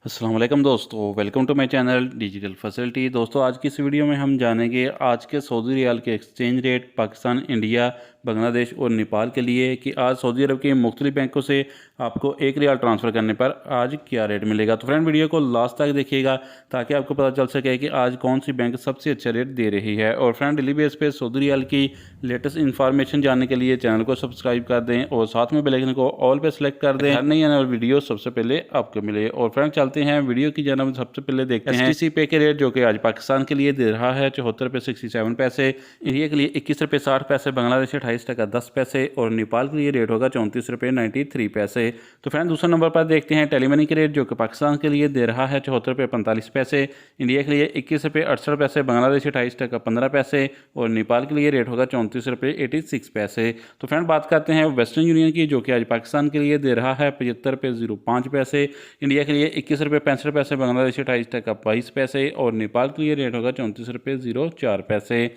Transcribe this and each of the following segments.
अस्सलाम वालेकुम दोस्तों, welcome to my channel Digital Facility. दोस्तों, आज की इस वीडियो में हम जानेंगे आज के सऊदी रियाल के exchange rate Pakistan, India, Bangladesh और नेपाल के लिए कि आज सऊदी अरब के मुख्तलिफ बैंकों से आपको एक रियाल ट्रांसफ़र करने पर आज क्या रेट मिलेगा। तो फ्रेंड, वीडियो को लास्ट तक देखिएगा ताकि आपको पता चल सके कि आज कौन सी बैंक सबसे अच्छा रेट दे रही है। और फ्रेंड, डेली बेस पे सऊदी रियाल की लेटेस्ट इन्फॉर्मेशन जानने के लिए चैनल को सब्सक्राइब कर दें और साथ में बेल आइकन को ऑल पे सेलेक्ट कर दें, हर नई आने वाली वीडियो सबसे पहले आपको मिले। और फ्रेंड, चलते हैं वीडियो की जानब। सबसे पहले देखते हैं एसटीसी पे के रेट, जो कि आज पाकिस्तान के लिए दे रहा है 74 रुपये 67 पैसे, इंडिया के लिए 21 रुपये 60 पैसे, बांग्लादेश 28 टका 10 पैसे और नेपाल के लिए रेट होगा 34 रुपये 93 पैसे। तो फ्रेंड, दूसरे नंबर पर देखते हैं टेलीमनी के रेट, जो कि पाकिस्तान के लिए दे रहा है 74 रुपये 45 पैसे, इंडिया के लिए 21 रुपये 68 पैसे, बांग्लादेश 28 टका 15 पैसे और नेपाल के लिए रेट होगा 34 रुपये 86 पैसे। तो फ्रेंड, बात करते हैं वेस्टर्न यूनियन की, जो कि आज पाकिस्तान के लिए दे रहा है 75 रुपये 05 पैसे, इंडिया के लिए 21 रुपये 65 पैसे, बांग्लादेश 28 टका 22 पैसे और नेपाल के लिए रेट होगा 34 रुपये 04 पैसे।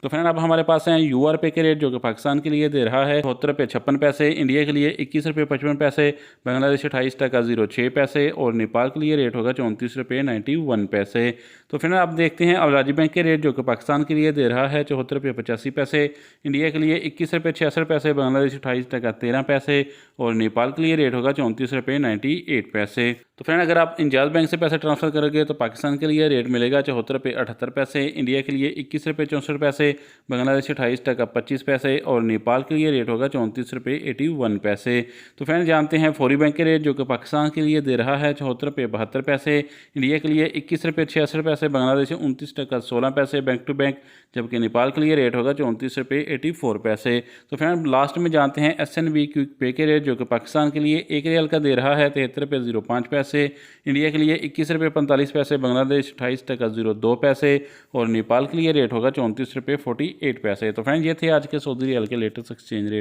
तो फ्रेंड, अब हमारे पास हैं यूआर पे के रेट, जो कि पाकिस्तान के लिए दे रहा है 74 रुपये 56 पैसे, इंडिया के लिए 21 रुपये 55 पैसे, बांग्लादेश 28 टका 06 पैसे और नेपाल के लिए रेट होगा 34 रुपये 91 पैसे। तो फ्रेंड, आप देखते हैं अब राज्य बैंक के रेट, जो कि पाकिस्तान के लिए दे रहा है 74 रुपये 85 पैसे, इंडिया के लिए 21 रुपये 66 पैसे, बांग्लादेश 28 टका 13 पैसे और नेपाल के लिए रेट होगा 34 रुपये 98 पैसे। तो फ्रेंड, अगर आप इंजाज बैंक से पैसे ट्रांसफर करोगे तो पाकिस्तान के लिए रेट मिलेगा 74 रुपये 78 पैसे, इंडिया के लिए 21 रुपये 64 पैसे, बांग्लादेश 28 टका 25 पैसे और नेपाल के लिए रेट होगा 34 रुपये 81 पैसे। तो फ्रेंड, जानते हैं फौरी बैंक के रेट, जो कि पाकिस्तान के लिए दे रहा है 74 रुपये 72 पैसे, इंडिया के लिए 21 रुपये 66 पैसे, बांग्लादेश 29 टका 16 पैसे बैंक टू बैंक, जबकि नेपाल के लिए रेट होगा 34 रुपये 84 पैसे। तो फ्रेंड, लास्ट में जानते हैं SNB क्विक पे के रेट, जो कि पाकिस्तान के लिए एक रियाल का दे रहा है 73 रुपये 05 पैसे, इंडिया के लिए 21 रुपये 45 पैसे, बांग्लादेश 28 टका 02 पैसे और नेपाल के लिए रेट होगा 34 रुपये 48 पैसे। तो फ्रेंड, ये थे आज के सऊदी रियाल के लेटेस्ट एक्सचेंज रेट।